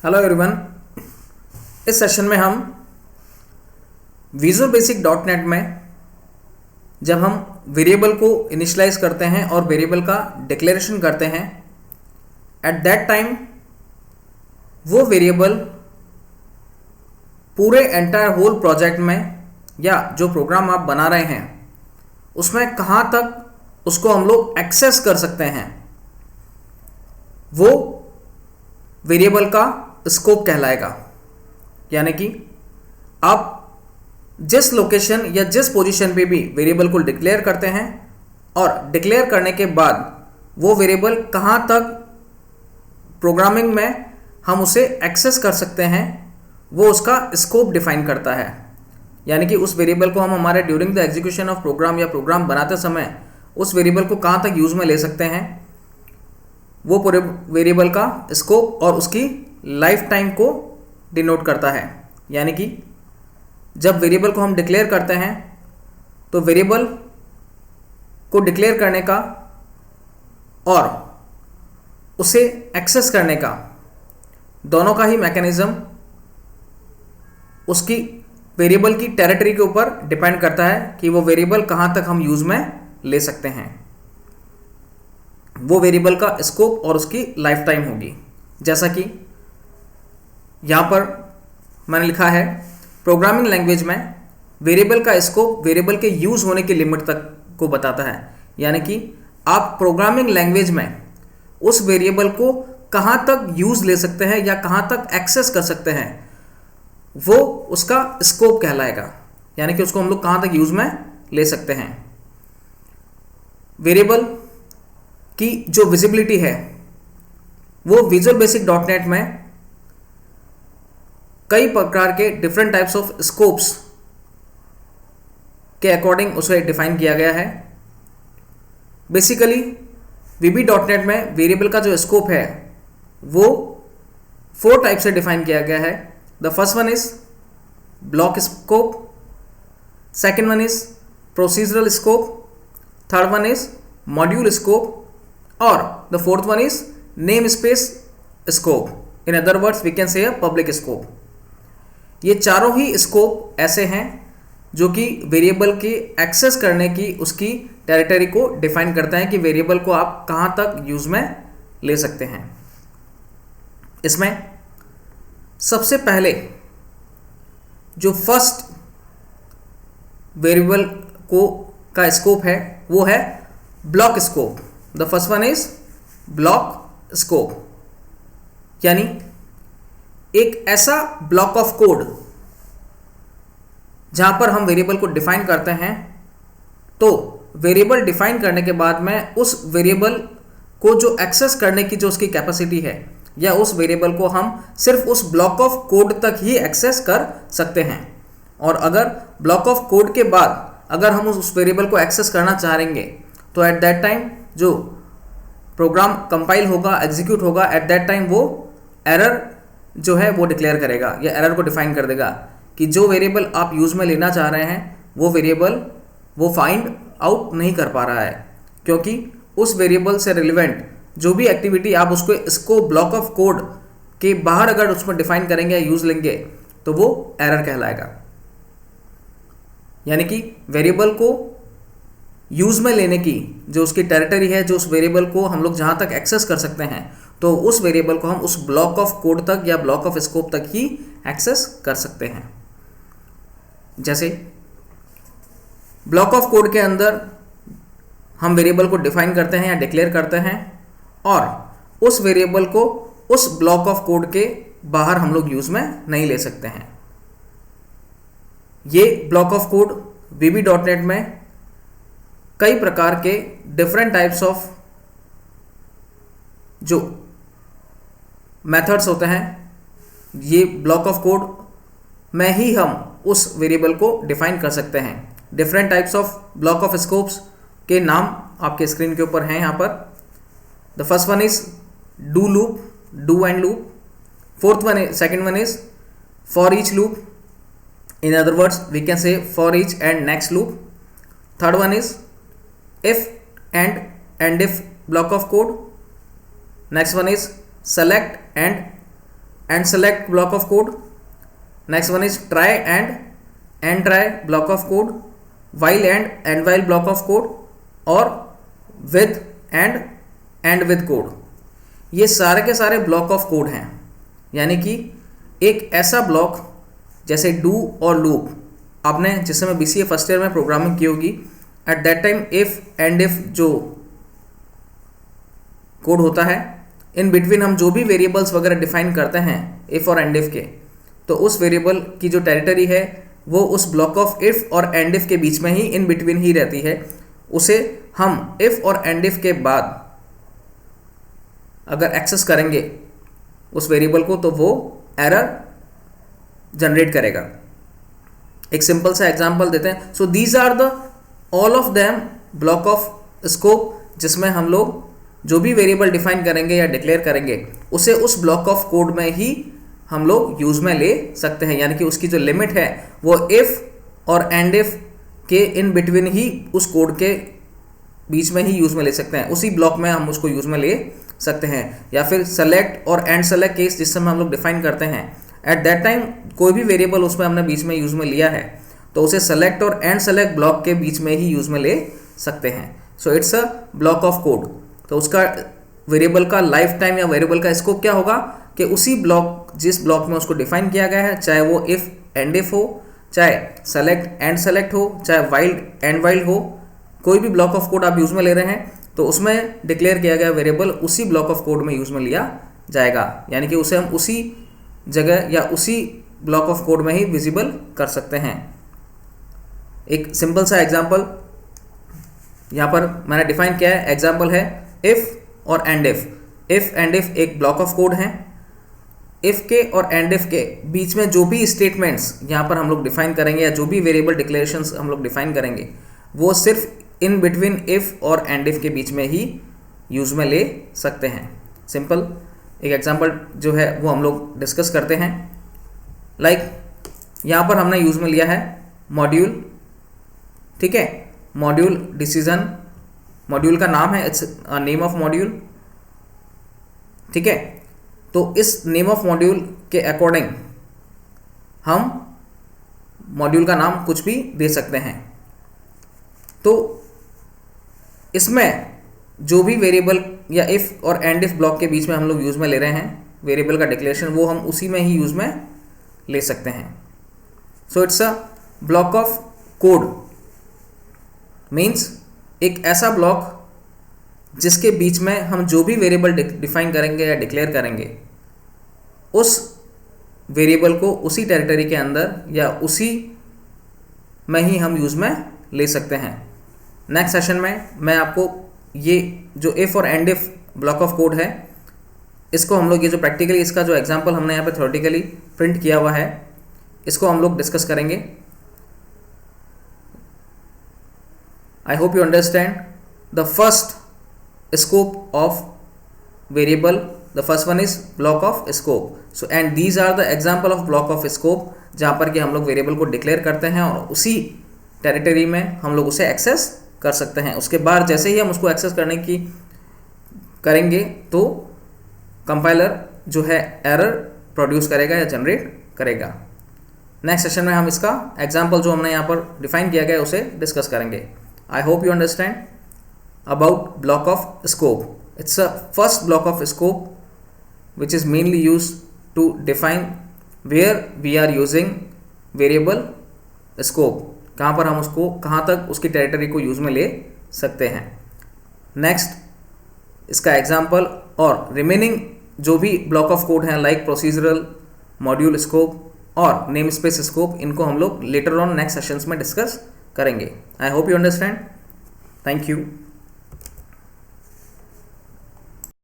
Hello everyone. इस session में हम विजुअल बेसिक डॉट नेट में जब हम वेरिएबल को इनिशियलाइज करते हैं और वेरिएबल का डिक्लेरेशन करते हैं, एट दैट टाइम वो वेरिएबल पूरे एंटायर होल प्रोजेक्ट में या जो प्रोग्राम आप बना रहे हैं उसमें कहाँ तक उसको हम लोग एक्सेस कर सकते हैं, वो वेरिएबल का स्कोप कहलाएगा। यानी कि आप जिस लोकेशन या जिस पोजीशन पे भी वेरिएबल को डिक्लेयर करते हैं और डिक्लेयर करने के बाद वो वेरिएबल कहाँ तक प्रोग्रामिंग में हम उसे एक्सेस कर सकते हैं, वो उसका स्कोप डिफाइन करता है। यानी कि उस वेरिएबल को हम हमारे during the execution of program या प्रोग्राम बनाते समय उस वेरिएबल को कहाँ तक यूज़ में ले सकते हैं, वो पूरे वेरिएबल का स्कोप और उसकी लाइफ टाइम को डिनोट करता है। यानी कि जब वेरिएबल को हम डिक्लेयर करते हैं तो वेरिएबल को डिक्लेयर करने का और उसे एक्सेस करने का दोनों का ही मैकेनिज्म उसकी वेरिएबल की टेरिटरी के ऊपर डिपेंड करता है कि वो वेरिएबल कहाँ तक हम यूज़ में ले सकते हैं। वो वेरिएबल का स्कोप और उसकी लाइफ टाइम होगी। जैसा कि यहाँ पर मैंने लिखा है, प्रोग्रामिंग लैंग्वेज में वेरिएबल का स्कोप वेरिएबल के यूज़ होने की लिमिट तक को बताता है। यानी कि आप प्रोग्रामिंग लैंग्वेज में उस वेरिएबल को कहाँ तक यूज़ ले सकते हैं या कहाँ तक एक्सेस कर सकते हैं, वो उसका स्कोप कहलाएगा। यानी कि उसको हम लोग कहाँ तक यूज़ में ले सकते हैं। वेरिएबल की जो विजिबिलिटी है वो विजुअल बेसिक डॉट नेट में कई प्रकार के डिफरेंट टाइप्स ऑफ स्कोप्स के अकॉर्डिंग उसे डिफाइन किया गया है। बेसिकली वीबी डॉट नेट में वेरिएबल का जो स्कोप है वो 4 टाइप से डिफाइन किया गया है। The first one is block scope, second one is procedural scope, third one is module scope और the fourth one is namespace scope. In other words, we can say a public scope. ये चारों ही scope ऐसे हैं जो कि variable के access करने की उसकी टेरिटरी को डिफाइन करते हैं कि वेरिएबल को आप कहाँ तक यूज में ले सकते हैं। इसमें सबसे पहले जो फर्स्ट वेरिएबल को का स्कोप है वो है block scope. The first one is block scope, यानी एक ऐसा ब्लॉक ऑफ कोड जहां पर हम वेरिएबल को डिफाइन करते हैं, तो वेरिएबल डिफाइन करने के बाद में उस वेरिएबल को जो एक्सेस करने की जो उसकी कैपेसिटी है या उस वेरिएबल को हम सिर्फ उस ब्लॉक ऑफ कोड तक ही एक्सेस कर सकते हैं। और अगर ब्लॉक ऑफ कोड के बाद अगर हम उस वेरिएबल को एक्सेस करना चाहेंगे तो एट दैट टाइम जो प्रोग्राम कंपाइल होगा, एग्जीक्यूट होगा, एट दैट टाइम वो एरर जो है वो डिक्लेयर करेगा या एरर को डिफाइन कर देगा कि जो वेरिएबल आप यूज़ में लेना चाह रहे हैं वो वेरिएबल वो फाइंड आउट नहीं कर पा रहा है, क्योंकि उस वेरिएबल से रिलेवेंट जो भी एक्टिविटी आप इसको ब्लॉक ऑफ कोड के बाहर अगर उसमें डिफाइन करेंगे या यूज़ लेंगे तो वो एरर कहलाएगा। यानी कि वेरिएबल को यूज़ में लेने की जो उसकी टेरिटरी है, जो उस वेरिएबल को हम लोग जहाँ तक एक्सेस कर सकते हैं, तो उस वेरिएबल को हम उस ब्लॉक ऑफ कोड तक या ब्लॉक ऑफ स्कोप तक ही एक्सेस कर सकते हैं। जैसे ब्लॉक ऑफ कोड के अंदर हम वेरिएबल को डिफाइन करते हैं या डिक्लेयर करते हैं और उस वेरिएबल को उस ब्लॉक ऑफ कोड के बाहर हम लोग यूज़ में नहीं ले सकते हैं। ये block of code VB dot net में कई प्रकार के डिफरेंट टाइप्स ऑफ जो मेथड्स होते हैं, ये ब्लॉक ऑफ कोड में ही हम उस वेरिएबल को डिफाइन कर सकते हैं। Different types of block of scopes के नाम आपके स्क्रीन के ऊपर हैं यहाँ पर। The first one is do loop, do and loop. Second one is for each loop, in other words we can say for each and next loop. Third one is if and if block of code. Next one is select and and select block of code. Next one is try and try block of code, while and while block of code, और with and with code. ये सारे के सारे block of code हैं, यानी कि एक ऐसा ब्लॉक जैसे डू और लूप, आपने जिस समय BCA फर्स्ट ईयर में प्रोग्रामिंग की होगी, at that time if and if जो कोड होता है, इन बिटवीन हम जो भी वेरिएबल्स वगैरह डिफाइन करते हैं इफ और एंड इफ के, तो उस वेरिएबल की जो टेरिटरी है वो उस ब्लॉक ऑफ इफ और एंड इफ के बीच में ही इन बिटवीन ही रहती है. उसे हम इफ और एंड इफ के बाद अगर एक्सेस करेंगे उस वेरिएबल को तो वो एरर जनरेट करेगा. एक सिंपल सा एग्जांपल देते हैं. So these are the all of them block of scope, जिसमें हम लोग जो भी वेरिएबल डिफाइन करेंगे या डिक्लेयर करेंगे उसे उस ब्लॉक ऑफ कोड में ही हम लोग यूज में ले सकते हैं, यानी कि उसकी जो लिमिट है वो इफ और एंड इफ के इन बिटवीन ही उस कोड के बीच में ही यूज में ले सकते हैं, उसी ब्लॉक में हम उसको यूज में ले सकते हैं. या फिर सेलेक्ट और एंड सेलेक्ट केस जिस समय हम लोग डिफाइन करते हैं, एट दैट टाइम कोई भी वेरिएबल उसमें हमने बीच में यूज में लिया है तो उसे सेलेक्ट और एंड सेलेक्ट ब्लॉक के बीच में ही यूज में ले सकते हैं. So it's a block of code. तो उसका वेरिएबल का लाइफ टाइम या वेरिएबल का स्कोप क्या होगा कि उसी ब्लॉक, जिस ब्लॉक में उसको डिफाइन किया गया है, चाहे वो इफ एंड इफ हो, चाहे सेलेक्ट एंड सेलेक्ट हो, चाहे वाइल्ड एंड वाइल्ड हो, कोई भी ब्लॉक ऑफ कोड आप यूज में ले रहे हैं तो उसमें डिक्लेयर किया गया वेरिएबल उसी ब्लॉक ऑफ कोड में यूज में लिया जाएगा, यानी कि उसे हम उसी जगह या उसी ब्लॉक ऑफ कोड में ही विजिबल कर सकते हैं. एक सिंपल सा एग्जांपल यहाँ पर मैंने डिफाइन किया है. एग्जांपल है इफ और and if. If and if एक ब्लॉक ऑफ कोड है. इफ के और एंड इफ के बीच में जो भी स्टेटमेंट्स यहाँ पर हम लोग डिफाइन करेंगे या जो भी वेरिएबल डिक्लेरेशंस हम लोग डिफाइन करेंगे वो सिर्फ इन बिटवीन इफ और एंड इफ के बीच में ही यूज में ले सकते हैं. सिंपल एक एग्जांपल जो है वो हम लोग डिस्कस करते हैं. लाइक यहाँ पर हमने यूज में लिया है मॉड्यूल, ठीक है. मॉड्यूल डिसीजन, मॉड्यूल का नाम है, इट्स नेम ऑफ मॉड्यूल, ठीक है. तो इस नेम ऑफ मॉड्यूल के अकॉर्डिंग हम मॉड्यूल का नाम कुछ भी दे सकते हैं. तो इसमें जो भी वेरिएबल या इफ और एंड इफ ब्लॉक के बीच में हम लोग यूज में ले रहे हैं वेरिएबल का डिक्लेरेशन, वो हम उसी में ही यूज में ले सकते हैं. So it's a block of code means एक ऐसा ब्लॉक जिसके बीच में हम जो भी वेरिएबल डिफाइन करेंगे या डिक्लेयर करेंगे उस वेरिएबल को उसी टेरिटरी के अंदर या उसी में ही हम यूज में ले सकते हैं. नेक्स्ट सेशन में मैं आपको ये जो इफ और and if block of code है इसको हम लोग, ये जो प्रैक्टिकली इसका जो एग्जांपल हमने यहाँ पे थ्योरेटिकली प्रिंट किया हुआ है, इसको हम लोग डिस्कस करेंगे. I hope you understand the first scope of variable. The first one is block of scope. So and these are the example of block of scope जहाँ पर कि हम लोग वेरिएबल को डिक्लेयर करते हैं और उसी टेरिटरी में हम लोग उसे एक्सेस कर सकते हैं. उसके बाद जैसे ही हम उसको एक्सेस करने की करेंगे तो कंपाइलर जो है एरर प्रोड्यूस करेगा या जनरेट करेगा. नेक्स्ट सेशन में हम इसका एग्जाम्पल जो हमने यहाँ पर डिफाइन किया गया उसे डिस्कस करेंगे. I hope you understand about block of scope. It's a first block of scope which is mainly used to define where we are using variable scope. कहाँ पर हम उसको, कहाँ तक उसकी टेरिटरी को यूज में ले सकते हैं. नेक्स्ट इसका एग्जाम्पल और रिमेनिंग जो भी ब्लॉक ऑफ कोड हैं लाइक प्रोसीजरल, मॉड्यूल स्कोप और नेम स्पेस स्कोप, इनको हम लोग लेटर ऑन नेक्स्ट सेशंस में डिस्कस करेंगे. I hope you understand. Thank you.